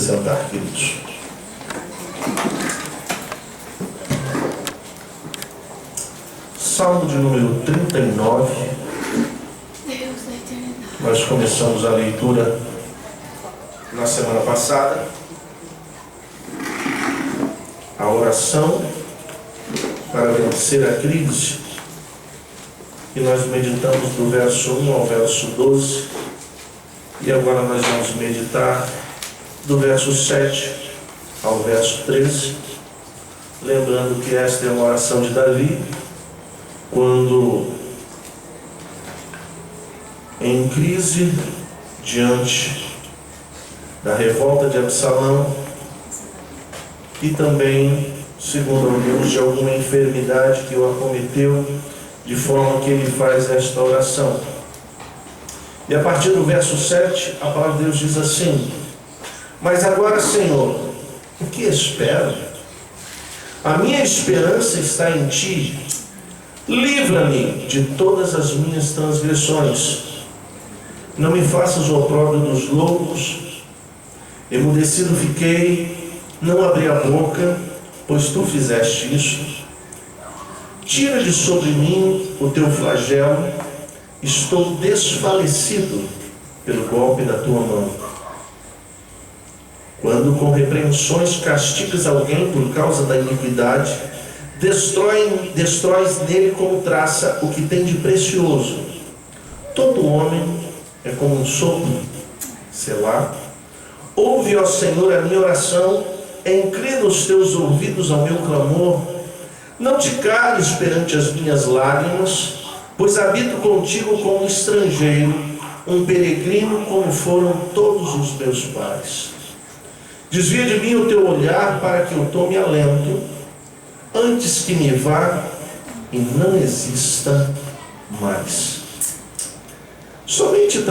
sentar, queridos. Salmo de número 39. Nós começamos a leitura na semana passada. A oração para vencer a crise. E nós meditamos do verso 1 ao verso 12. E agora nós vamos meditar do verso 7 ao verso 13. Lembrando que esta é uma oração de Davi, quando em crise diante da revolta de Absalão e também, segundo alguns, de alguma enfermidade que o acometeu, de forma que ele faz esta oração. E a partir do verso 7, a palavra de Deus diz assim: mas agora, Senhor, o que espero? A minha esperança está em Ti. Livra-me de todas as minhas transgressões. Não me faças o opróbrio dos loucos. Emudecido fiquei, não abri a boca, pois Tu fizeste isso. Tira de sobre mim o Teu flagelo. Estou desfalecido pelo golpe da Tua mão. Quando com repreensões castigas alguém por causa da iniquidade, destróis nele como traça o que tem de precioso. Todo homem é como um sopro. Selá. Ouve, ó Senhor, a minha oração, inclina os teus ouvidos ao meu clamor. Não te cales perante as minhas lágrimas, pois habito contigo como estrangeiro, um peregrino como foram todos os meus pais. Desvia de mim o teu olhar para que eu tome alento, antes que me vá e não exista mais. Somente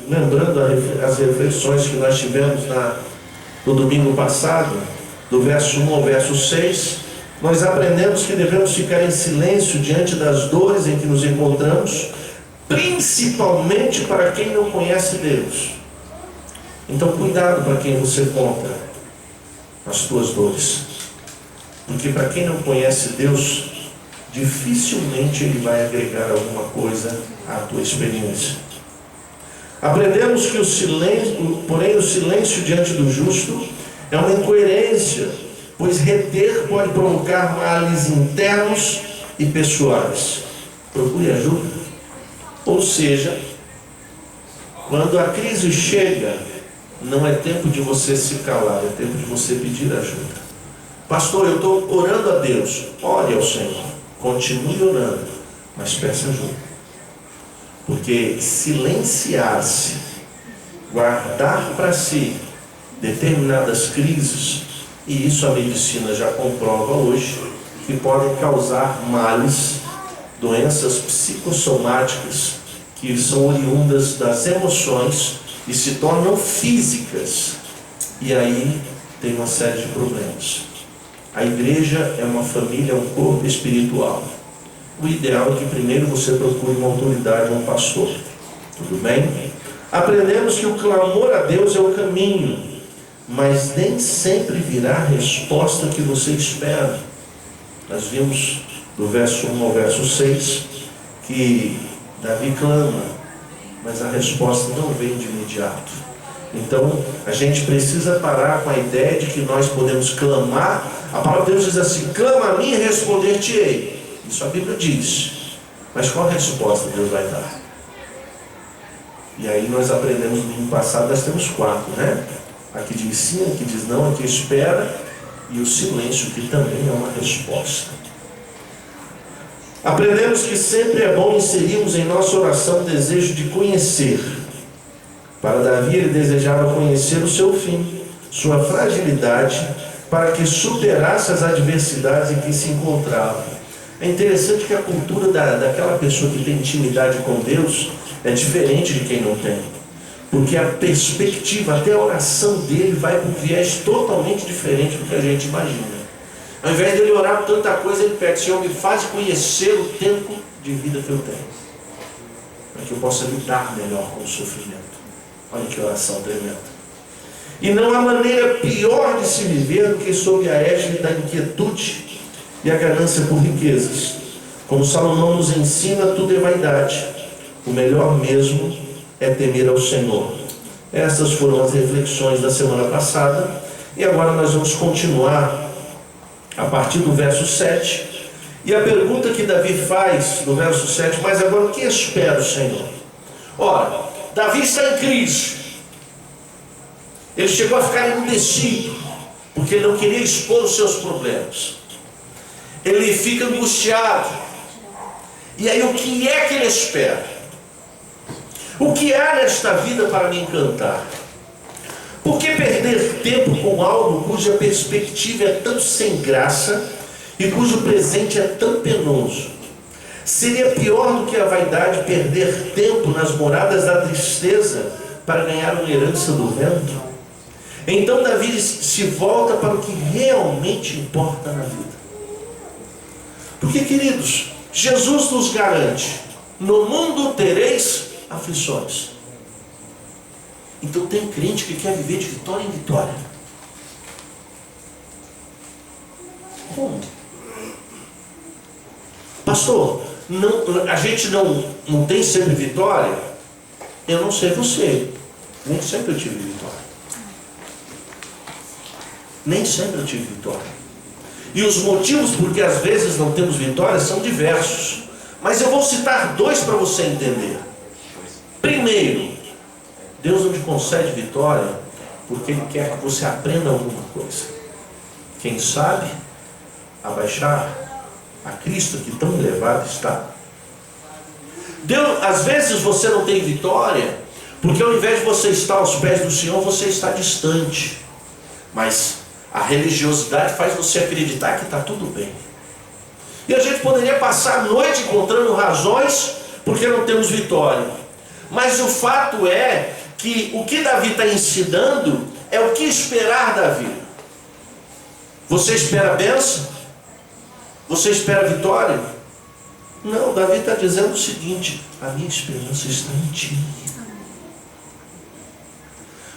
lembrando as reflexões que nós tivemos no domingo passado, do verso 1 ao verso 6, nós aprendemos que devemos ficar em silêncio diante das dores em que nos encontramos, principalmente para quem não conhece Deus. Então, cuidado para quem você conta as tuas dores, porque para quem não conhece Deus, dificilmente ele vai agregar alguma coisa à tua experiência. Aprendemos que o silêncio diante do justo é uma incoerência, pois reter pode provocar males internos e pessoais. Procure ajuda. Ou seja, quando a crise chega, não é tempo de você se calar, é tempo de você pedir ajuda. Pastor, eu estou orando a Deus. Ore ao Senhor, continue orando, mas peça ajuda. Porque silenciar-se, guardar para si determinadas crises, e isso a medicina já comprova hoje, que podem causar males, doenças psicossomáticas, que são oriundas das emoções e se tornam físicas. E aí tem uma série de problemas. A igreja é uma família, um corpo espiritual. O ideal é que primeiro você procure uma autoridade, um pastor. Tudo bem? Aprendemos que o clamor a Deus é o caminho, mas nem sempre virá a resposta que você espera. Nós vimos do verso 1 ao verso 6 que Davi clama, mas a resposta não vem de imediato. Então a gente precisa parar com a ideia de que nós podemos clamar. A palavra de Deus diz assim: clama a mim e responder-te-ei. Isso a Bíblia diz. Mas qual a resposta Deus vai dar? E aí nós aprendemos no domingo passado, nós temos 4, né? Aqui diz sim, aqui diz não, aqui espera, e o silêncio, que também é uma resposta. Aprendemos que sempre é bom inserirmos em nossa oração o desejo de conhecer. Para Davi, ele desejava conhecer o seu fim, sua fragilidade, para que superasse as adversidades em que se encontrava. É interessante que a cultura daquela pessoa que tem intimidade com Deus é diferente de quem não tem. Porque a perspectiva, até a oração dele vai para um viés totalmente diferente do que a gente imagina. Ao invés de ele orar por tanta coisa, ele pede: Senhor, me faz conhecer o tempo de vida que eu tenho, para que eu possa lidar melhor com o sofrimento. Olha que oração tremenda. E não há maneira pior de se viver do que sob a égide da inquietude e a ganância por riquezas. Como Salomão nos ensina, tudo é vaidade. O melhor mesmo é temer ao Senhor. Essas foram as reflexões da semana passada. E agora nós vamos continuar a partir do verso 7. E a pergunta que Davi faz no verso 7, mas agora o que espera o Senhor? Ora, Davi está em crise. Ele chegou a ficar emudecido, porque ele não queria expor os seus problemas. Ele fica angustiado. E aí o que é que ele espera? O que há nesta vida para me encantar? Por que perder tempo com algo cuja perspectiva é tão sem graça e cujo presente é tão penoso? Seria pior do que a vaidade perder tempo nas moradas da tristeza para ganhar uma herança do vento? Então Davi se volta para o que realmente importa na vida. Porque, queridos, Jesus nos garante: no mundo tereis aflições. Então tem crente que quer viver de vitória em vitória. Como? Pastor, a gente não tem sempre vitória? Eu não sei você. Nem sempre eu tive vitória. Nem sempre eu tive vitória. E os motivos por que às vezes não temos vitória são diversos. Mas eu vou citar dois para você entender. Primeiro, Deus não te concede vitória porque Ele quer que você aprenda alguma coisa. Quem sabe abaixar a Cristo que tão elevado está. Deus, às vezes você não tem vitória porque ao invés de você estar aos pés do Senhor, você está distante. Mas a religiosidade faz você acreditar que está tudo bem. E a gente poderia passar a noite encontrando razões porque não temos vitória. Mas o fato é que o que Davi está ensinando é o que esperar da vida. Você espera bênção? Você espera vitória? Não, Davi está dizendo o seguinte: a minha esperança está em ti.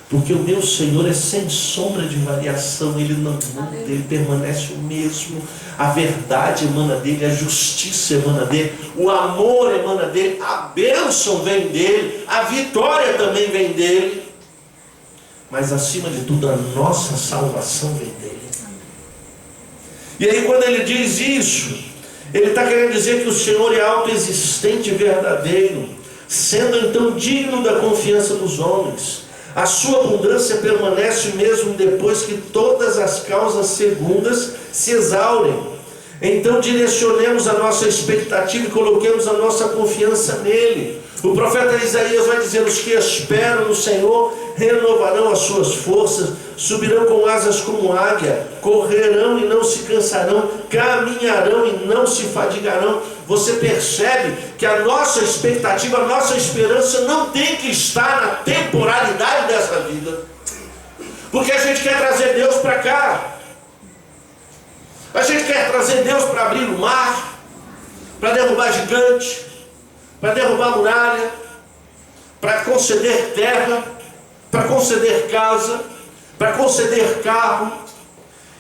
Porque o meu Senhor é sem sombra de variação, Ele não muda, Ele permanece o mesmo. A verdade emana dEle, a justiça emana dEle, o amor emana dEle, a bênção vem dEle, a vitória também vem dEle. Mas acima de tudo, a nossa salvação vem dEle. E aí quando Ele diz isso, Ele está querendo dizer que o Senhor é autoexistente e verdadeiro, sendo então digno da confiança dos homens. A sua abundância permanece mesmo depois que todas as causas segundas se exaurem. Então direcionemos a nossa expectativa e coloquemos a nossa confiança nele. O profeta Isaías vai dizer: os que esperam no Senhor renovarão as suas forças, subirão com asas como águia, correrão e não se cansarão, caminharão e não se fadigarão. Você percebe que a nossa expectativa, a nossa esperança não tem que estar na temporalidade dessa vida, porque a gente quer trazer Deus para cá. A gente quer trazer Deus para abrir o mar, para derrubar gigante, para derrubar muralha, para conceder terra, para conceder casa, para conceder carro.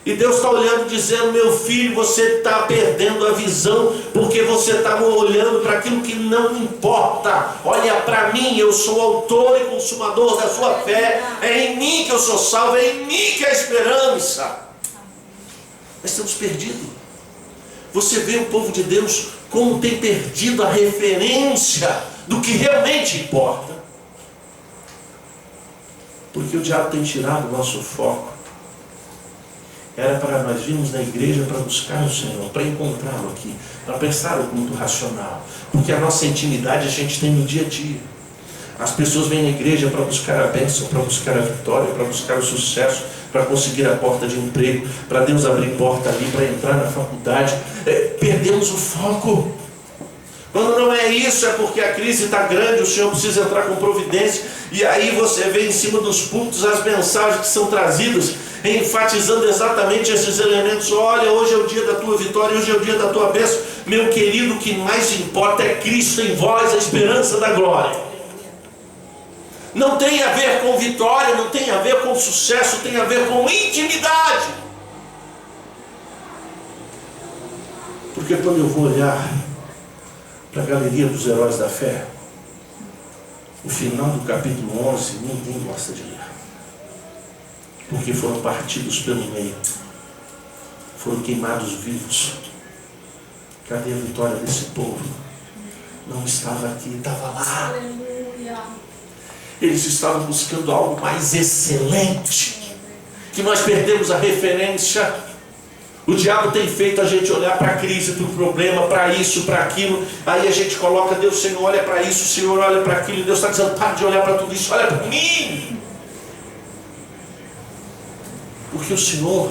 E Deus está olhando dizendo: meu filho, você está perdendo a visão, porque você está olhando para aquilo que não importa. Olha para mim, eu sou o autor e consumador da sua fé, é em mim que eu sou salvo, é em mim que é a esperança. Nós estamos perdidos. Você vê o povo de Deus como tem perdido a referência do que realmente importa, porque o diabo tem tirado o nosso foco. Era para nós virmos na igreja para buscar o Senhor, para encontrá-lo aqui, para prestar o culto racional, porque a nossa intimidade a gente tem no dia a dia. As pessoas vêm na igreja para buscar a bênção, para buscar a vitória, para buscar o sucesso, para conseguir a porta de emprego, para Deus abrir porta ali, para entrar na faculdade. Perdemos o foco. Quando não é isso, é porque a crise está grande, o Senhor precisa entrar com providência, e aí você vê em cima dos púlpitos as mensagens que são trazidas, enfatizando exatamente esses elementos. Olha, hoje é o dia da tua vitória, hoje é o dia da tua bênção. Meu querido, o que mais importa é Cristo em vós, a esperança da glória. não tem a ver com vitória, não tem a ver com sucesso, tem a ver com intimidade. Porque quando eu vou olhar para a galeria dos heróis da fé, o final do capítulo 11, ninguém gosta de ler. Porque foram partidos pelo meio, foram queimados vivos. Cadê a vitória desse povo? Não estava aqui, estava lá. Aleluia. Eles estavam buscando algo mais excelente, que nós perdemos a referência. O diabo tem feito a gente olhar para a crise, para o problema, para isso, para aquilo. Aí a gente coloca, Deus, Senhor, olha para isso, Senhor, olha para aquilo. E Deus está dizendo, para de olhar para tudo isso, olha para mim. Porque o Senhor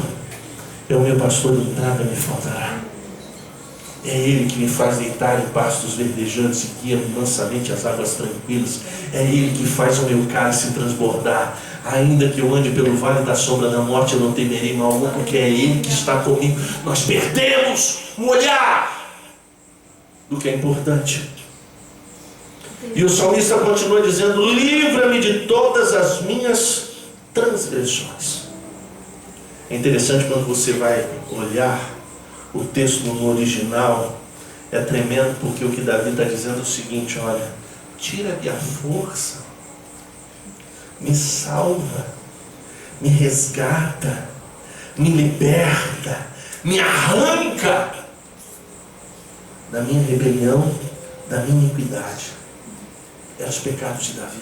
é o meu pastor e nada me faltará. É Ele que me faz deitar em pastos verdejantes e guia-me mansamente às águas tranquilas. É Ele que faz o meu cálice transbordar. Ainda que eu ande pelo vale da sombra da morte, eu não temerei mal algum, porque é Ele que está comigo. Nós perdemos o olhar do que é importante. E o salmista continua dizendo, livra-me de todas as minhas transgressões. É interessante quando você vai olhar o texto no original, é tremendo, porque o que Davi está dizendo é o seguinte, olha, tira-me a força, me salva, me resgata, me liberta, me arranca da minha rebelião, da minha iniquidade. Eram os pecados de Davi.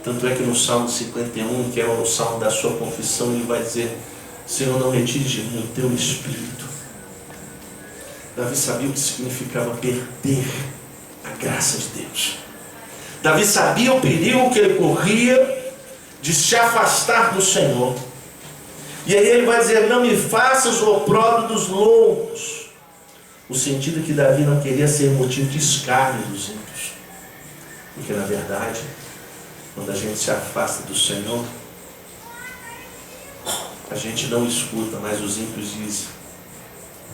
Tanto é que no Salmo 51, que é o Salmo da sua confissão, ele vai dizer, Senhor, não retire de mim o teu Espírito. Davi sabia o que significava perder a graça de Deus. Davi sabia o perigo que ele corria de se afastar do Senhor. E aí ele vai dizer, não me faças o opróbrio dos loucos. O sentido é que Davi não queria ser motivo de escárnio dos ímpios. Porque na verdade, quando a gente se afasta do Senhor, a gente não escuta, mas os ímpios dizem,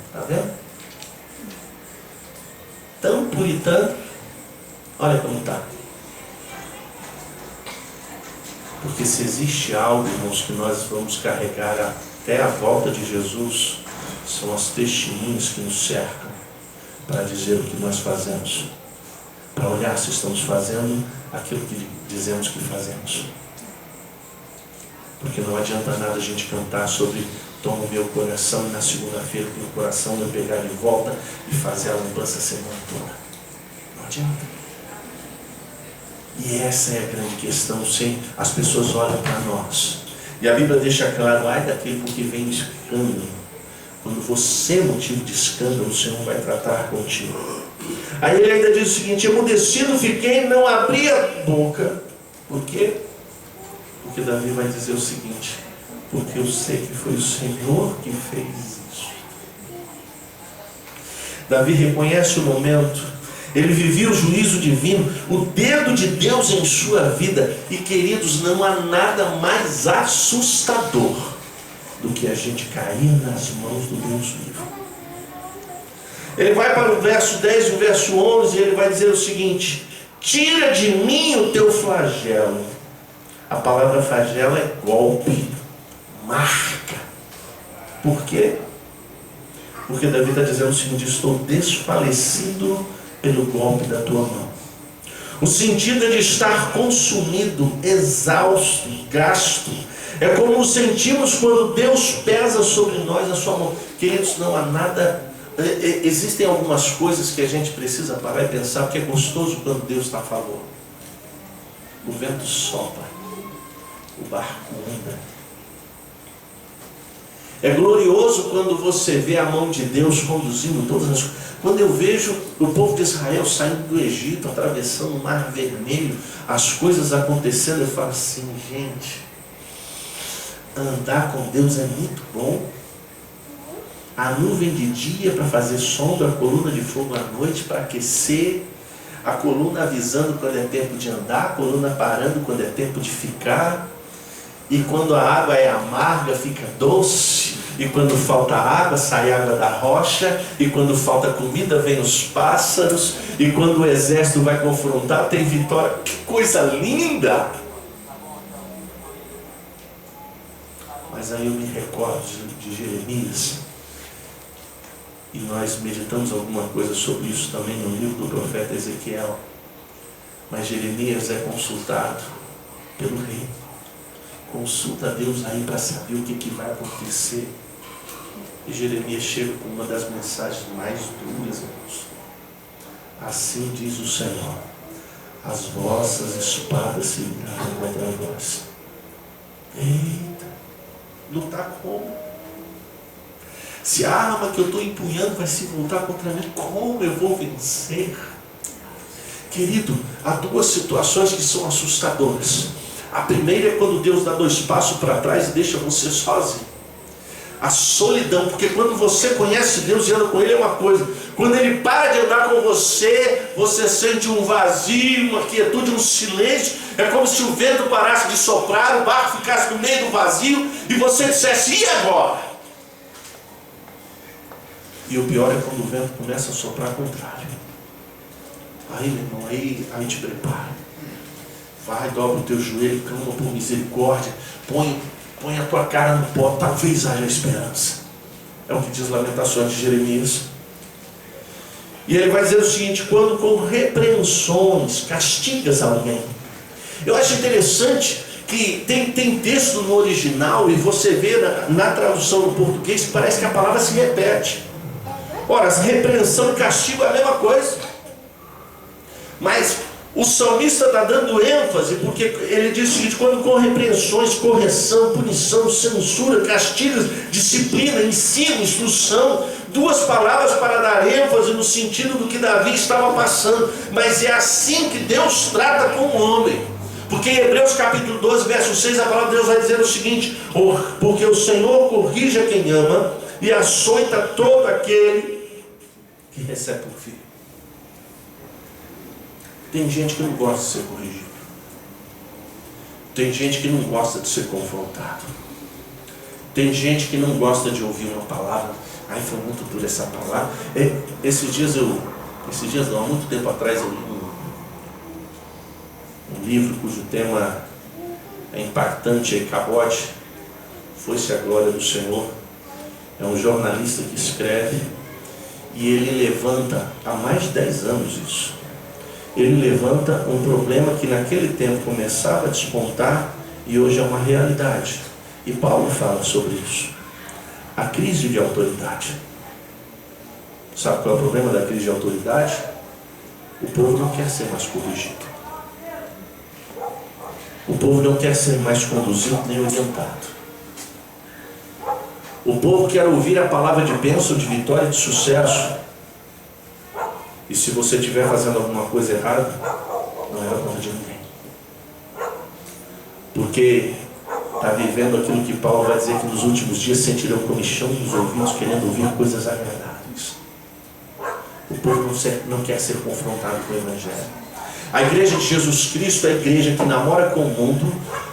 está vendo? Tão puritano, olha como está. Porque se existe algo, irmãos, que nós vamos carregar até a volta de Jesus, são as testemunhas que nos cercam para dizer o que nós fazemos, para olhar se estamos fazendo aquilo que dizemos que fazemos. Porque não adianta nada a gente cantar sobre toma o meu coração e na segunda-feira que no coração eu pegar de volta e fazer a lambança a semana toda. Não adianta. E essa é a grande questão, sim. As pessoas olham para nós. E a Bíblia deixa claro, ai daquele com que vem escândalo. Quando você é motivo de escândalo, o Senhor vai tratar contigo. Aí ele ainda diz o seguinte, emudecido fiquei, não abri a boca. Por quê? Porque Davi vai dizer o seguinte, porque eu sei que foi o Senhor que fez isso. Davi reconhece o momento, ele vivia o juízo divino, o dedo de Deus em sua vida. E queridos, não há nada mais assustador do que a gente cair nas mãos do Deus vivo. Ele vai para o verso 10 e o verso 11, e ele vai dizer o seguinte, tira de mim o teu flagelo. A palavra flagelo é golpe, marca. Por quê? Porque Davi está dizendo o seguinte, estou desfalecido pelo golpe da tua mão. O sentido é de estar consumido, exausto, gasto. É como nos sentimos quando Deus pesa sobre nós a sua mão. Queridos, não há nada... Existem algumas coisas que a gente precisa parar e pensar, porque é gostoso quando Deus está a favor. O vento sopra, o barco anda. É glorioso quando você vê a mão de Deus conduzindo todas as coisas. Quando eu vejo o povo de Israel saindo do Egito, atravessando o Mar Vermelho, as coisas acontecendo, eu falo assim, gente, andar com Deus é muito bom. A nuvem de dia para fazer sombra, a coluna de fogo à noite para aquecer, a coluna avisando quando é tempo de andar, a coluna parando quando é tempo de ficar, e quando a água é amarga, fica doce. E quando falta água, sai água da rocha. E quando falta comida, vem os pássaros. E quando o exército vai confrontar, tem vitória. Que coisa linda! Mas aí eu me recordo de Jeremias. E nós meditamos alguma coisa sobre isso também no livro do profeta Ezequiel. Mas Jeremias é consultado pelo rei. Consulta a Deus aí para saber o que vai acontecer. E Jeremias chega com uma das mensagens mais duras, irmãos. Assim diz o Senhor: as vossas espadas se viraram contra vós. Eita, lutar como? Se a arma que eu estou empunhando vai se voltar contra mim, como eu vou vencer? Querido, há duas situações que são assustadoras. A primeira é quando Deus dá 2 passos para trás e deixa você sozinho. A solidão, porque quando você conhece Deus e anda com Ele é uma coisa. Quando Ele para de andar com você, você sente um vazio, uma quietude, um silêncio. É como se o vento parasse de soprar, o barco ficasse no meio do vazio e você dissesse: e agora? E o pior é quando o vento começa a soprar ao contrário. Aí, meu irmão, aí te prepara. Vai, dobra o teu joelho, clama por misericórdia, põe a tua cara no pó, talvez haja esperança. É o que diz Lamentações de Jeremias. E ele vai dizer o seguinte: quando com repreensões castigas alguém. Eu acho interessante que tem texto no original, e você vê na tradução no português, que parece que a palavra se repete. Ora, repreensão e castigo é a mesma coisa. Mas o salmista está dando ênfase, porque ele diz o seguinte: quando com repreensões, correção, punição, censura, castigos, disciplina, ensino, instrução, 2 palavras para dar ênfase no sentido do que Davi estava passando. Mas é assim que Deus trata com o homem. Porque em Hebreus capítulo 12, verso 6, a palavra de Deus vai dizer o seguinte: porque o Senhor corrige a quem ama e açoita todo aquele que recebe por filho. Tem gente que não gosta de ser corrigido. Tem gente que não gosta de ser confrontado. Tem gente que não gosta de ouvir uma palavra. Ai, foi muito dura essa palavra. Esses dias não, há muito tempo atrás eu li um livro cujo tema é impactante e cabote. Foi-se a glória do Senhor. É um jornalista que escreve, e ele levanta há mais de 10 anos isso. Ele levanta um problema que naquele tempo começava a despontar e hoje é uma realidade. E Paulo fala sobre isso. A crise de autoridade. Sabe qual é o problema da crise de autoridade? O povo não quer ser mais corrigido. O povo não quer ser mais conduzido nem orientado. O povo quer ouvir a palavra de bênção, de vitória e de sucesso. E se você estiver fazendo alguma coisa errada, não é a conta de ninguém. Porque está vivendo aquilo que Paulo vai dizer que nos últimos dias sentirão comichão nos ouvidos, querendo ouvir coisas agradáveis. O povo não quer ser confrontado com o Evangelho. A igreja de Jesus Cristo é a igreja que namora com o mundo,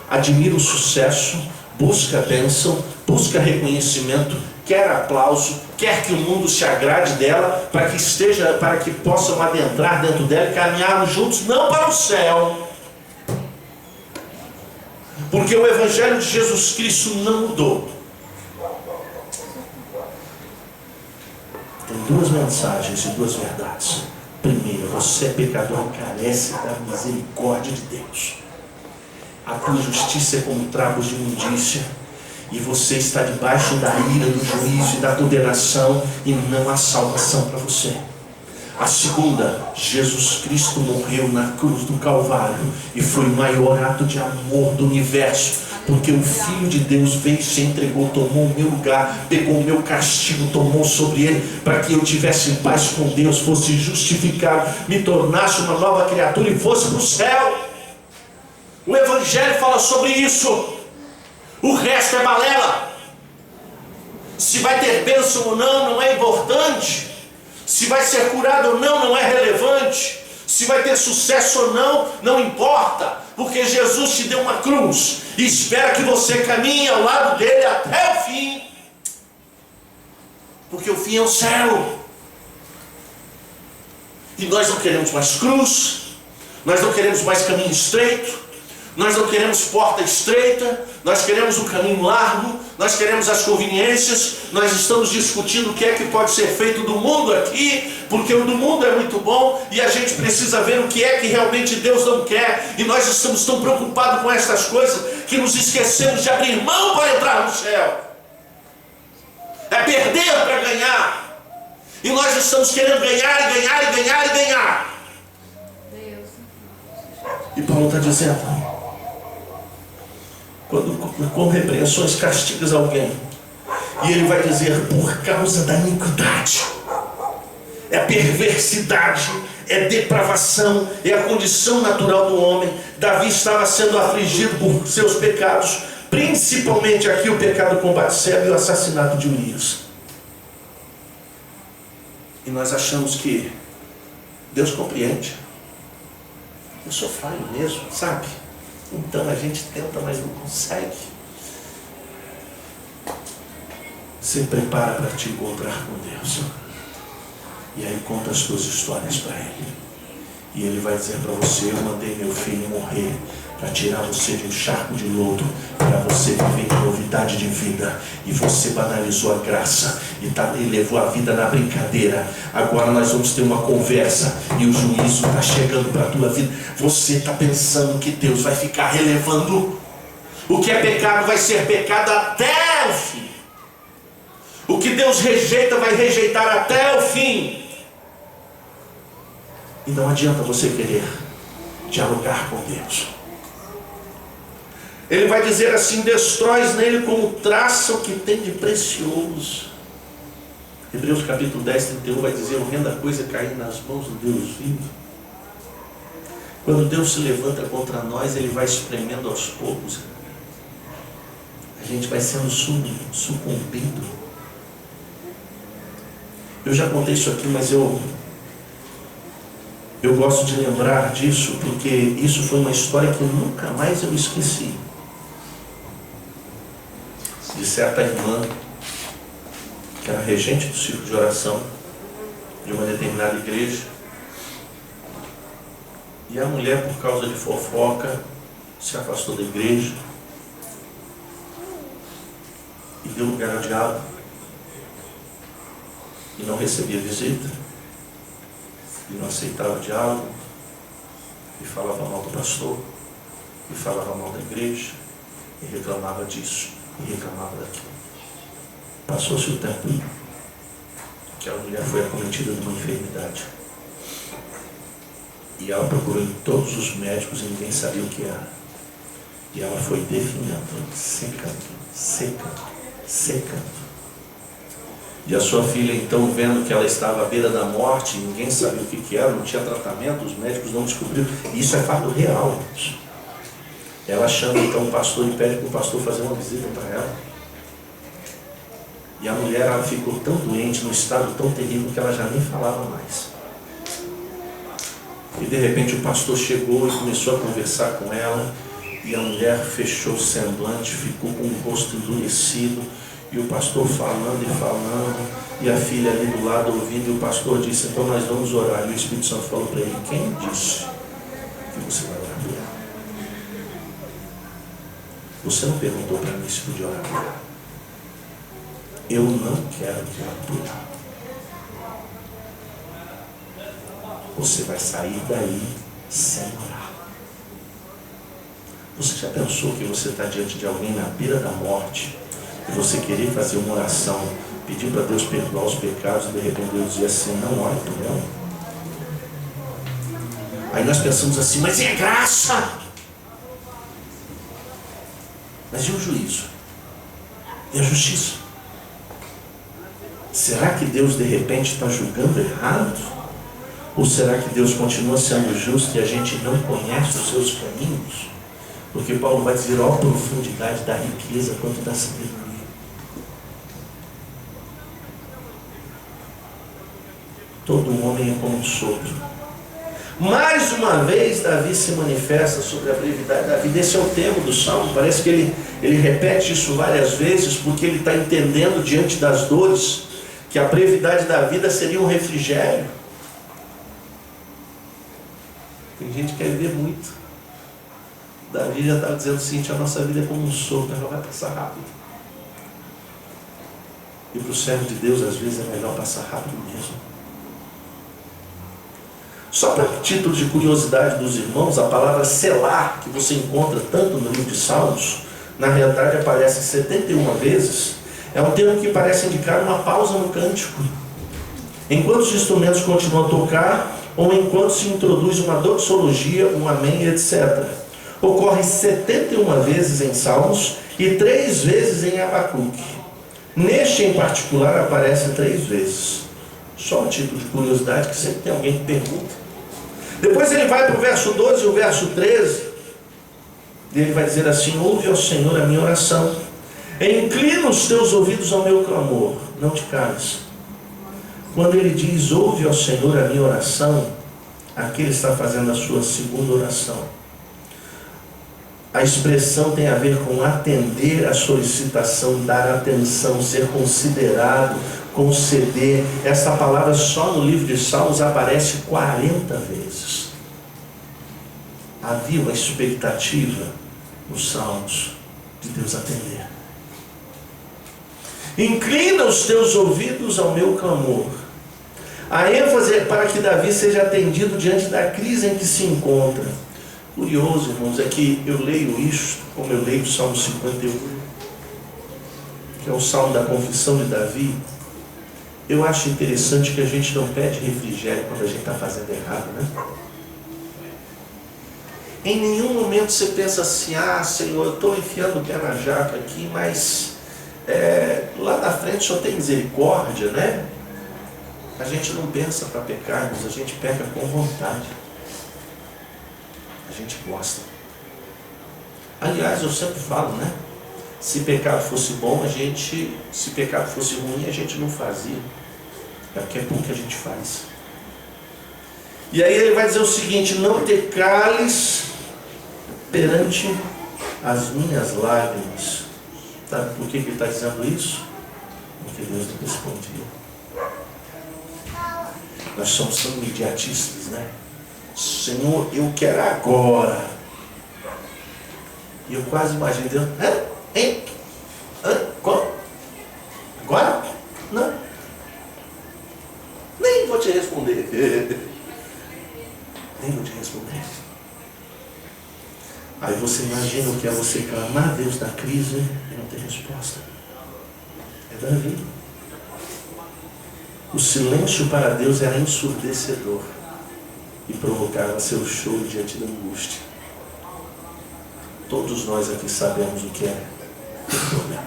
admira o sucesso, busca bênção, busca reconhecimento, quer aplauso, quer que o mundo se agrade dela, para que possam adentrar dentro dela e caminharmos juntos, não para o céu. Porque o Evangelho de Jesus Cristo não mudou. Tem 2 mensagens e 2 verdades. Primeiro, você é pecador e carece da misericórdia de Deus. A tua justiça é como trapos de imundícia, e você está debaixo da ira, do juízo e da condenação, e não há salvação para você. A segunda, Jesus Cristo morreu na cruz do Calvário e foi o maior ato de amor do universo, porque o Filho de Deus veio, se entregou, tomou o meu lugar, pegou o meu castigo, tomou sobre ele, para que eu tivesse paz com Deus, fosse justificado, me tornasse uma nova criatura e fosse para o céu. O Evangelho fala sobre isso. O resto é balela. Se vai ter bênção ou não, não é importante. Se vai ser curado ou não, não é relevante. Se vai ter sucesso ou não, não importa. Porque Jesus te deu uma cruz e espera que você caminhe ao lado dele até o fim. Porque o fim é o céu. E nós não queremos mais cruz, nós não queremos mais caminho estreito, nós não queremos porta estreita, nós queremos um caminho largo, nós queremos as conveniências. Nós estamos discutindo o que é que pode ser feito do mundo aqui, porque o do mundo é muito bom, e a gente precisa ver o que é que realmente Deus não quer. E nós estamos tão preocupados com essas coisas, que nos esquecemos de abrir mão para entrar no céu. É perder para ganhar. E nós estamos querendo ganhar, e ganhar, e ganhar, e ganhar. E Paulo está dizendo, quando com repreensões castigas alguém, e ele vai dizer, por causa da iniquidade, é perversidade, é depravação, é a condição natural do homem. Davi estava sendo afligido por seus pecados, principalmente aqui o pecado com Batseba e o assassinato de Urias. E nós achamos que Deus compreende. Eu sou falho mesmo, sabe? Então a gente tenta, mas não consegue. Se prepara para te encontrar com Deus. E aí conta as tuas histórias para Ele. E Ele vai dizer para você, eu mandei meu filho morrer para tirar você de um charco de lodo, para você viver em novidade de vida. E você banalizou a graça e levou a vida na brincadeira. Agora nós vamos ter uma conversa e o juízo está chegando para a tua vida. Você está pensando que Deus vai ficar relevando? O que é pecado vai ser pecado até o fim. O que Deus rejeita vai rejeitar até o fim. E não adianta você querer dialogar com Deus. Ele vai dizer assim, destróis nele como traça o que tem de precioso. Hebreus capítulo 10, 31 vai dizer, horrenda coisa é cair nas mãos do Deus vivo. Quando Deus se levanta contra nós, Ele vai espremendo aos poucos. A gente vai sendo sucumbido. Eu já contei isso aqui, mas eu gosto de lembrar disso, porque isso foi uma história que nunca mais eu esqueci. De certa irmã, que era regente do círculo de oração de uma determinada igreja, e a mulher, por causa de fofoca, se afastou da igreja e deu lugar ao diabo, e não recebia visita, e não aceitava diálogo, e falava mal do pastor, e falava mal da igreja, e reclamava disso, e reclamava daquilo. Passou-se o tempo, que a mulher foi acometida de uma enfermidade, e ela procurou em todos os médicos e ninguém sabia o que era. E ela foi definhando, secando. E a sua filha, então, vendo que ela estava à beira da morte, ninguém sabia o que era, não tinha tratamento, os médicos não descobriram. Isso é fato real. Ela chama então o pastor e pede para o pastor fazer uma visita para ela. E a mulher, ela ficou tão doente, num estado tão terrível, que ela já nem falava mais. E de repente o pastor chegou e começou a conversar com ela, e a mulher fechou o semblante, ficou com o rosto endurecido, e o pastor falando e falando, e a filha ali do lado ouvindo, e o pastor disse, então nós vamos orar. E o Espírito Santo falou para ele, quem disse que você vai orar por ela? Você não perguntou para mim se podia orar por ela. Eu não quero orar por ela. Você vai sair daí sem orar. Você já pensou que você está diante de alguém na beira da morte, e você querer fazer uma oração, pedir para Deus perdoar os pecados, e de repente Deus dizer assim, não ore por ela? Aí nós pensamos assim, mas é graça! Mas e o juízo? E a justiça? Será que Deus de repente está julgando errado? Ou será que Deus continua sendo justo e a gente não conhece os seus caminhos? Porque Paulo vai dizer, ó profundidade da riqueza quanto da sabedoria. Todo homem é como um sopro. Mais uma vez Davi se manifesta sobre a brevidade da vida. Esse é o tema do Salmo. Parece que ele repete isso várias vezes, porque ele está entendendo diante das dores que que a brevidade da vida seria um refrigério. Tem gente que quer viver muito. Davi já estava dizendo assim: a nossa vida é como um sopro, ela vai passar rápido. E para o servo de Deus, às vezes, é melhor passar rápido mesmo. Só para título de curiosidade dos irmãos, a palavra selar, que você encontra tanto no livro de Salmos, na realidade aparece 71 vezes. É um termo que parece indicar uma pausa no cântico. Enquanto os instrumentos continuam a tocar, ou enquanto se introduz uma doxologia, um amém, etc. Ocorre 71 vezes em Salmos e 3 vezes em Abacuque. Neste em particular aparece 3 vezes. Só um título de curiosidade, que sempre tem alguém que pergunta. Depois ele vai para o verso 12 e o verso 13. E ele vai dizer assim: ouve, ó Senhor, a minha oração. Inclina os teus ouvidos ao meu clamor. Não te cales. Quando ele diz, ouve, ó Senhor, a minha oração, aqui ele está fazendo a sua segunda oração. A expressão tem a ver com atender a solicitação, dar atenção, ser considerado, conceder. Essa palavra só no livro de Salmos aparece 40 vezes. Havia uma expectativa nos Salmos de Deus atender. Inclina os teus ouvidos ao meu clamor. A ênfase é para que Davi seja atendido diante da crise em que se encontra. Curioso, irmãos, é que eu leio isto, como eu leio o Salmo 51, que é o Salmo da confissão de Davi. Eu acho interessante que a gente não pede refrigério quando a gente está fazendo errado, né? Em nenhum momento você pensa assim: ah, Senhor, eu estou enfiando o pé na jaca aqui, mas lá na frente só tem misericórdia, né? A gente não pensa para pecarmos, a gente peca com vontade. A gente gosta. Aliás, eu sempre falo, né? Se pecado fosse bom, se pecado fosse ruim, a gente não fazia. É porque é bom que a gente faz. E aí ele vai dizer o seguinte: não te cales perante as minhas lágrimas. Sabe por que ele está dizendo isso? Porque Deus não respondia. Nós somos tão imediatistas, né? Senhor, eu quero agora. E eu quase imagino Deus: hein? Como? Agora? Não. Nem vou te responder. Nem vou te responder. Aí você imagina o que é você clamar a Deus da crise e não ter resposta. É Davi. O silêncio para Deus era ensurdecedor e provocava seu choro diante da angústia. Todos nós aqui sabemos o que é problema.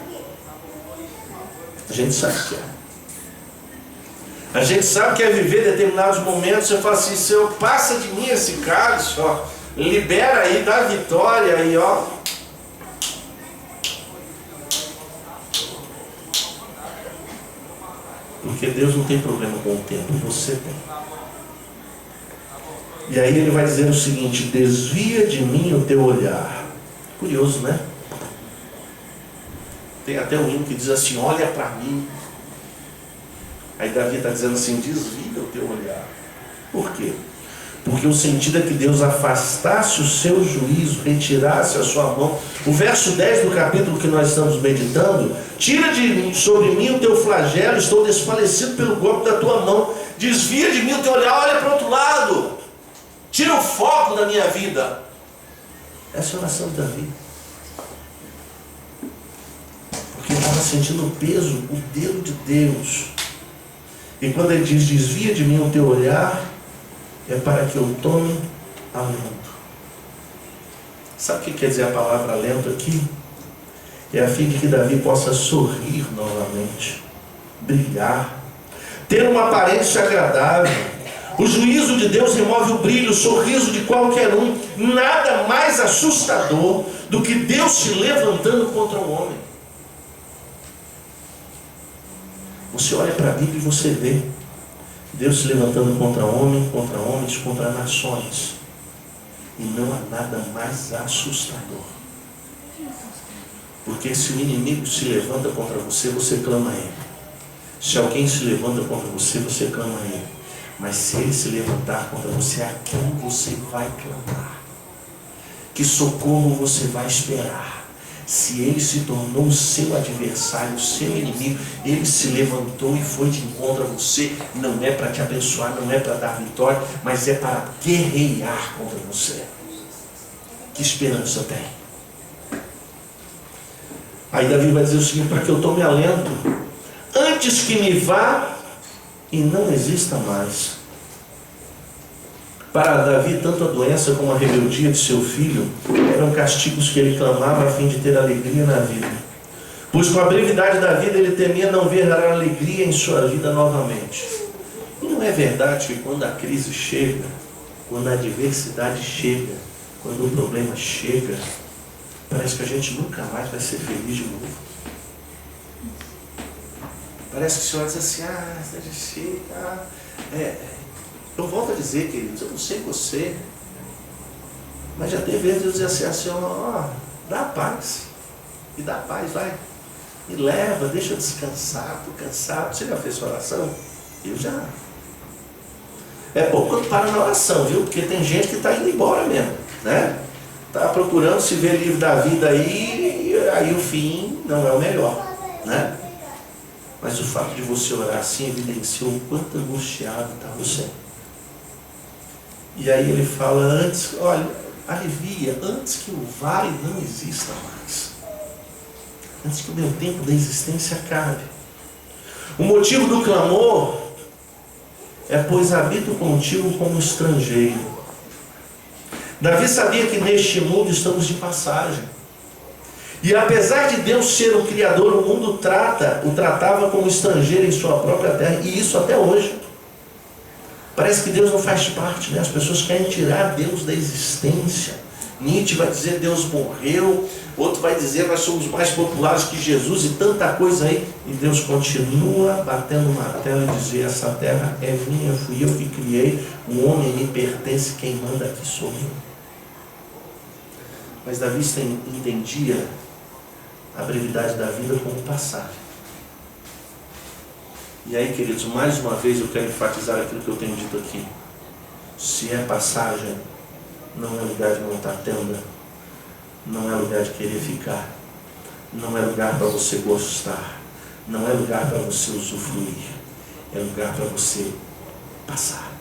A gente sabe o que é. A gente sabe que é viver determinados momentos. Você fala assim: Senhor, passa de mim esse cálice, ó, libera aí, dá vitória aí, ó. Porque Deus não tem problema com o tempo, você tem. E aí ele vai dizer o seguinte: desvia de mim o teu olhar. Curioso, né? Tem até um hino que diz assim: olha para mim. Aí Davi está dizendo assim: desvia o teu olhar. Por quê? Porque o sentido é que Deus afastasse o seu juízo, retirasse a sua mão. O verso 10 do capítulo que nós estamos meditando: tira sobre mim o teu flagelo, estou desfalecido pelo golpe da tua mão. Desvia de mim o teu olhar, olha para o outro lado. Tira o foco da minha vida. Essa é a oração de Davi. Porque ele estava sentindo o peso, o dedo de Deus. E quando ele diz: desvia de mim o teu olhar, é para que eu tome alento. Sabe o que quer dizer a palavra alento aqui? É a fim de que Davi possa sorrir novamente, brilhar, ter uma aparência agradável. O juízo de Deus remove o brilho, o sorriso de qualquer um. Nada mais assustador do que Deus se levantando contra o homem. Você olha para a Bíblia e você vê Deus se levantando contra homens, contra nações. E não há nada mais assustador. Porque se o inimigo se levanta contra você, você clama a ele. Se alguém se levanta contra você, você clama a ele. Mas se ele se levantar contra você, a quem você vai clamar? Que socorro você vai esperar? Se ele se tornou o seu adversário, o seu inimigo, ele se levantou e foi de encontro a você, não é para te abençoar, não é para dar vitória, mas é para guerrear contra você. Que esperança tem? Aí Davi vai dizer o seguinte: para que eu tome alento, antes que me vá e não exista mais. Para Davi, tanto a doença como a rebeldia de seu filho eram castigos que ele clamava a fim de ter alegria na vida. Pois com a brevidade da vida ele temia não ver a alegria em sua vida novamente. E não é verdade que quando a crise chega, quando a adversidade chega, quando o problema chega, parece que a gente nunca mais vai ser feliz de novo? Parece que o Senhor diz assim: eu volto a dizer, queridos, eu não sei você, mas já teve vezes eu dizer assim: dá paz, me dá paz, vai, me leva, deixa eu descansar, estou cansado. Você já fez sua oração? Eu já. É pouco quando para na oração, viu? Porque tem gente que está indo embora mesmo, né? Está procurando se ver livre da vida aí, e aí o fim não é o melhor, né? Mas o fato de você orar assim evidenciou o quanto angustiado está você. E aí ele fala: antes, olha, alivia, antes que o vale não exista mais. Antes que o meu tempo da existência acabe. O motivo do clamor é: pois habito contigo como estrangeiro. Davi sabia que neste mundo estamos de passagem. E apesar de Deus ser o Criador, o mundo o tratava como estrangeiro em sua própria terra. E isso até hoje. Parece que Deus não faz parte, né? As pessoas querem tirar Deus da existência. Nietzsche vai dizer: Deus morreu. Outro vai dizer: nós somos mais populares que Jesus, e tanta coisa aí. E Deus continua batendo martelo e dizer: essa terra é minha, fui eu que criei, o homem me pertence, quem manda aqui sou eu. Mas Davi entendia a brevidade da vida como passagem. E aí, queridos, mais uma vez eu quero enfatizar aquilo que eu tenho dito aqui. Se é passagem, não é lugar de montar tenda, não é lugar de querer ficar, não é lugar para você gostar, não é lugar para você usufruir, é lugar para você passar.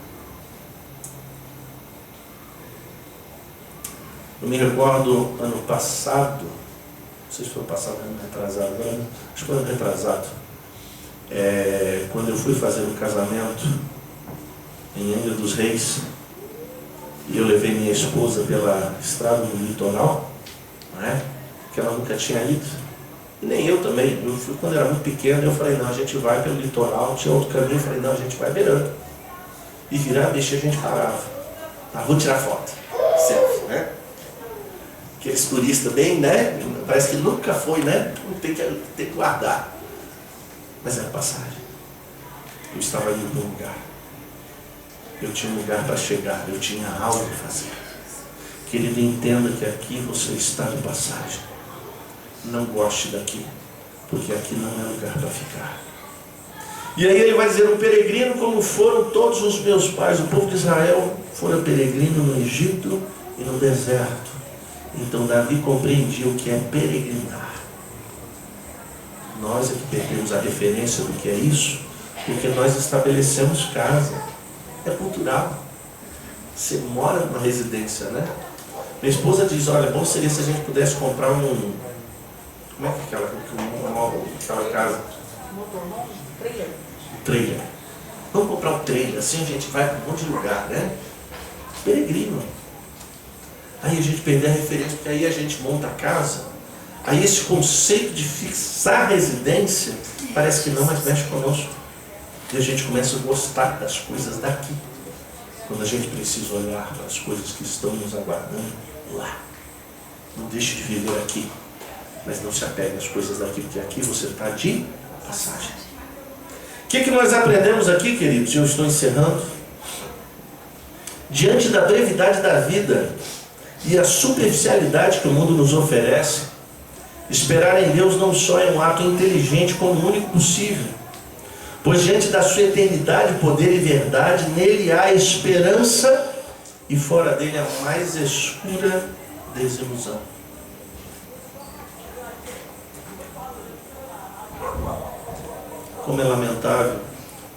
Eu me recordo ano passado, não sei se foi passado, ano retrasado, acho que foi ano retrasado, quando eu fui fazer um casamento em Angra dos Reis, e eu levei minha esposa pela estrada no litoral, né, que ela nunca tinha ido, e nem eu também. Eu fui quando era muito pequeno, eu falei: não, a gente vai pelo litoral. Tinha outro caminho, eu falei: não, a gente vai beirando. E virar, deixa, a gente parava. Vou tirar foto, selfie, né? Aqueles turistas bem, né? Parece que nunca foi, né? Tem que guardar. Mas era passagem. Eu estava indo para um lugar. Eu tinha um lugar para chegar. Eu tinha algo para fazer. Querido, entenda que aqui você está de passagem. Não goste daqui, porque aqui não é lugar para ficar. E aí ele vai dizer: um peregrino como foram todos os meus pais. O povo de Israel fora peregrino no Egito e no deserto. Então Davi compreendia o que é peregrinar. Nós é que perdemos a referência do que é isso, porque nós estabelecemos casa. É cultural. Você mora numa residência, né? Minha esposa diz: olha, bom seria se a gente pudesse comprar como é que é aquela casa? Trailer. Vamos comprar um trailer, assim a gente vai para um monte de lugar, né? Peregrino. Aí a gente perde a referência, porque aí a gente monta a casa. Aí esse conceito de fixar residência parece que não, mas mexe conosco. E a gente começa a gostar das coisas daqui, quando a gente precisa olhar para as coisas que estão nos aguardando lá. Não deixe de viver aqui, mas não se apegue às coisas daqui, porque aqui você está de passagem. O que nós aprendemos aqui, queridos? Eu estou encerrando. Diante da brevidade da vida e a superficialidade que o mundo nos oferece, esperar em Deus não só é um ato inteligente, como o único possível. Pois diante da sua eternidade, poder e verdade, nele há esperança, e fora dele a mais escura desilusão. Como é lamentável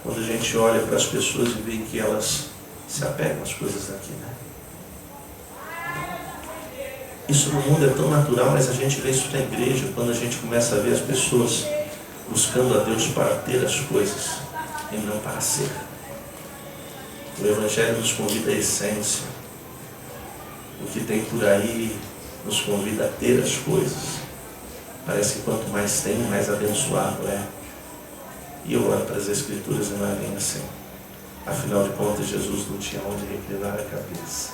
quando a gente olha para as pessoas e vê que elas se apegam às coisas daqui, né? Isso no mundo é tão natural, mas a gente vê isso na igreja, quando a gente começa a ver as pessoas buscando a Deus para ter as coisas e não para ser. O Evangelho nos convida à essência. O que tem por aí nos convida a ter as coisas. Parece que quanto mais tem, mais abençoado é. E eu olho para as Escrituras e não é bem assim. Afinal de contas, Jesus não tinha onde reclinar a cabeça.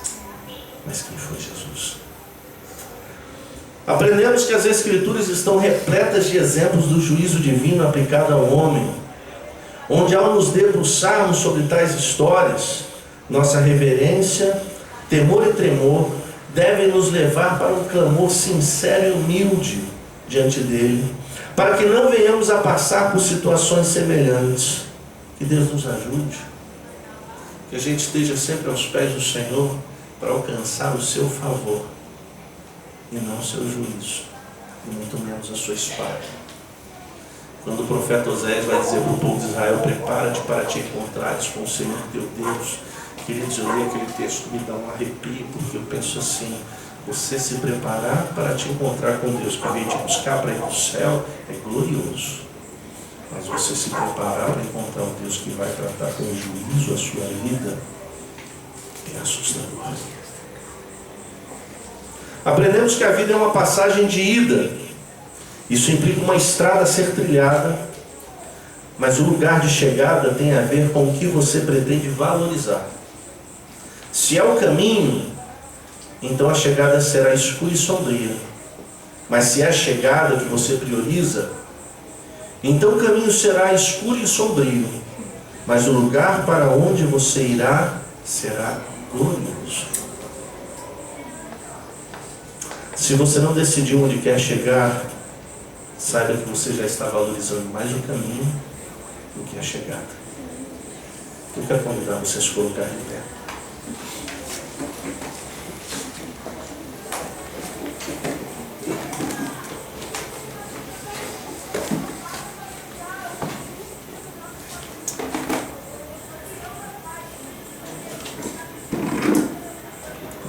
Mas quem foi Jesus? Aprendemos que as Escrituras estão repletas de exemplos do juízo divino aplicado ao homem, onde ao nos debruçarmos sobre tais histórias, nossa reverência, temor e tremor devem nos levar para um clamor sincero e humilde diante dele, para que não venhamos a passar por situações semelhantes. Que Deus nos ajude, que a gente esteja sempre aos pés do Senhor para alcançar o seu favor e não o seu juízo, e muito menos a sua espada. Quando o profeta Oséias vai dizer para o povo de Israel: prepara-te para te encontrares com o Senhor teu Deus. Queridos, eu leio aquele texto, me dá um arrepio, porque eu penso assim: você se preparar para te encontrar com Deus, que vem te buscar para ir para o céu, é glorioso. Mas você se preparar para encontrar um Deus que vai tratar com juízo a sua vida, é assustador. Aprendemos que a vida é uma passagem de ida. Isso implica uma estrada a ser trilhada, mas o lugar de chegada tem a ver com o que você pretende valorizar. Se é o caminho, então a chegada será escura e sombria. Mas se é a chegada que você prioriza, então o caminho será escuro e sombrio, mas o lugar para onde você irá será glorioso. Se você não decidiu onde quer chegar, saiba que você já está valorizando mais o caminho do que a chegada. Eu quero convidar você a se colocar de pé.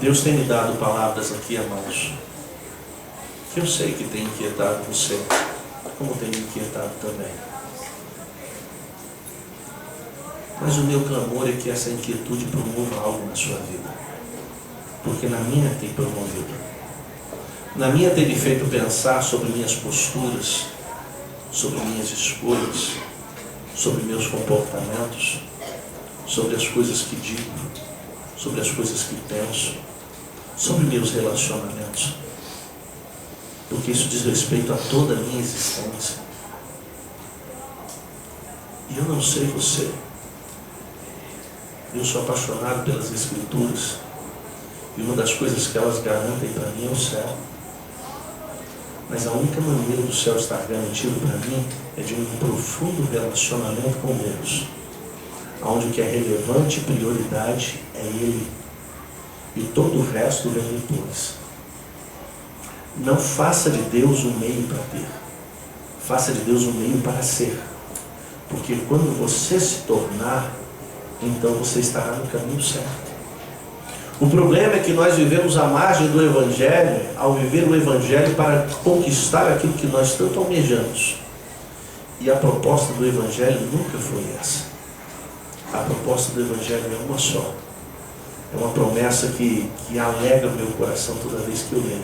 Deus tem me dado palavras aqui, amados, que eu sei que tem inquietado você, como tem me inquietado também. Mas o meu clamor é que essa inquietude promova algo na sua vida, porque na minha tem promovido. Na minha tem me feito pensar sobre minhas posturas, sobre minhas escolhas, sobre meus comportamentos, sobre as coisas que digo, sobre as coisas que penso, sobre meus relacionamentos, porque isso diz respeito a toda a minha existência. E eu não sei você, eu sou apaixonado pelas Escrituras, e uma das coisas que elas garantem para mim é o céu. Mas a única maneira do céu estar garantido para mim é de um profundo relacionamento com Deus, onde o que é relevante e prioridade é Ele, e todo o resto vem depois. Não faça de Deus um meio para ter, faça de Deus um meio para ser, porque quando você se tornar, então você estará no caminho certo. O problema é que nós vivemos à margem do Evangelho, ao viver o Evangelho para conquistar aquilo que nós tanto almejamos, e a proposta do Evangelho nunca foi essa. A proposta do Evangelho é uma só. É uma promessa que alegra o meu coração toda vez que eu leio.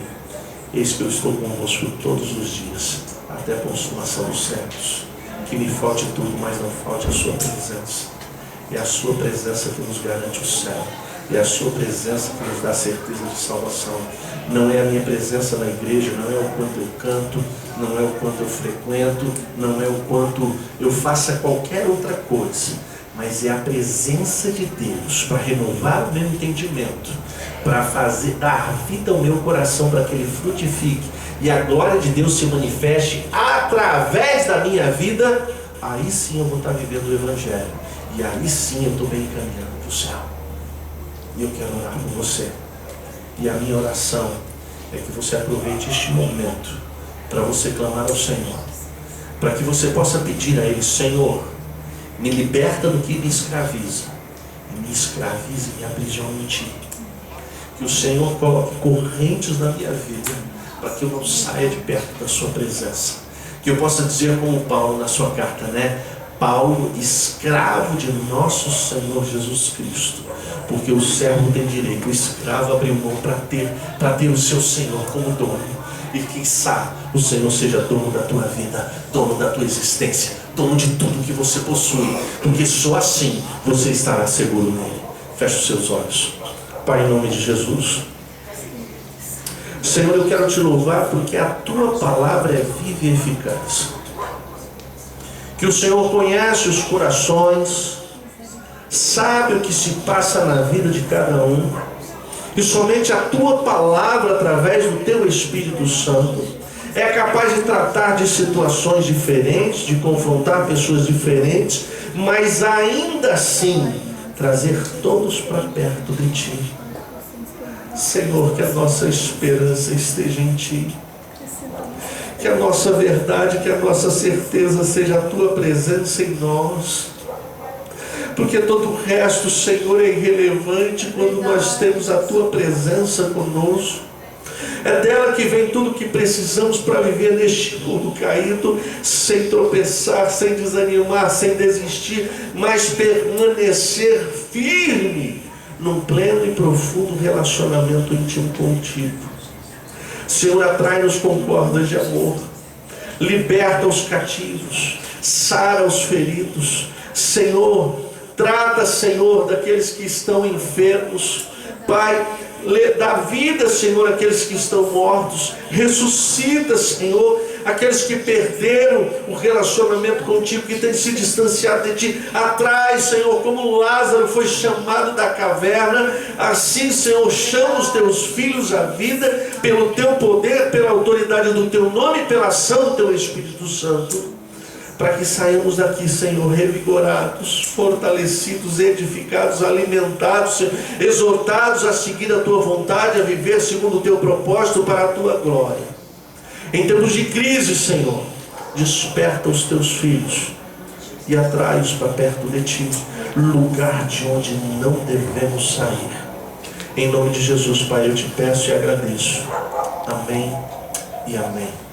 Eis que eu estou convosco todos os dias, até a consumação dos séculos. Que me falte tudo, mas não falte a sua presença. É a sua presença que nos garante o céu. É a sua presença que nos dá certeza de salvação. Não é a minha presença na igreja, não é o quanto eu canto, não é o quanto eu frequento, não é o quanto eu faça qualquer outra coisa, mas é a presença de Deus para renovar o meu entendimento, para dar vida ao meu coração, para que ele frutifique e a glória de Deus se manifeste através da minha vida, aí sim eu vou estar vivendo o Evangelho. E aí sim eu estou bem encaminhando para o céu. E eu quero orar por você. E a minha oração é que você aproveite este momento para você clamar ao Senhor, para que você possa pedir a Ele: Senhor, me liberta do que me escraviza, e me escraviza e me aprisiona em Ti. Que o Senhor coloque correntes na minha vida, para que eu não saia de perto da Sua presença. Que eu possa dizer como Paulo na sua carta, né? Paulo, escravo de nosso Senhor Jesus Cristo, porque o servo tem direito, o escravo abriu mão para ter o seu Senhor como dono. E quem sabe o Senhor seja dono da tua vida, dono da tua existência, dono de tudo que você possui, porque só assim você estará seguro nele. Feche os seus olhos. Pai, em nome de Jesus, Senhor, eu quero te louvar porque a tua palavra é viva e eficaz. Que o Senhor conhece os corações, sabe o que se passa na vida de cada um, e somente a tua palavra, através do teu Espírito Santo, é capaz de tratar de situações diferentes, de confrontar pessoas diferentes, mas ainda assim trazer todos para perto de Ti. Senhor, que a nossa esperança esteja em Ti, que a nossa verdade, que a nossa certeza seja a Tua presença em nós, porque todo o resto, Senhor, é irrelevante quando nós temos a Tua presença conosco. É dela que vem tudo que precisamos para viver neste mundo caído, sem tropeçar, sem desanimar, sem desistir, mas permanecer firme num pleno e profundo relacionamento íntimo contigo. Senhor, atrai-nos com cordas de amor, liberta os cativos, sara os feridos. Senhor, trata, Senhor, daqueles que estão enfermos. Pai, dá vida, Senhor, àqueles que estão mortos. Ressuscita, Senhor, aqueles que perderam o relacionamento contigo, que têm se distanciado de Ti. Atrai, Senhor, como Lázaro foi chamado da caverna, assim, Senhor, chama os Teus filhos à vida, pelo Teu poder, pela autoridade do Teu nome, pela ação do Teu Espírito Santo, para que saiamos daqui, Senhor, revigorados, fortalecidos, edificados, alimentados, Senhor, exortados a seguir a Tua vontade, a viver segundo o Teu propósito para a Tua glória. Em tempos de crise, Senhor, desperta os Teus filhos e atrai-os para perto de Ti, lugar de onde não devemos sair. Em nome de Jesus, Pai, eu te peço e agradeço. Amém e amém.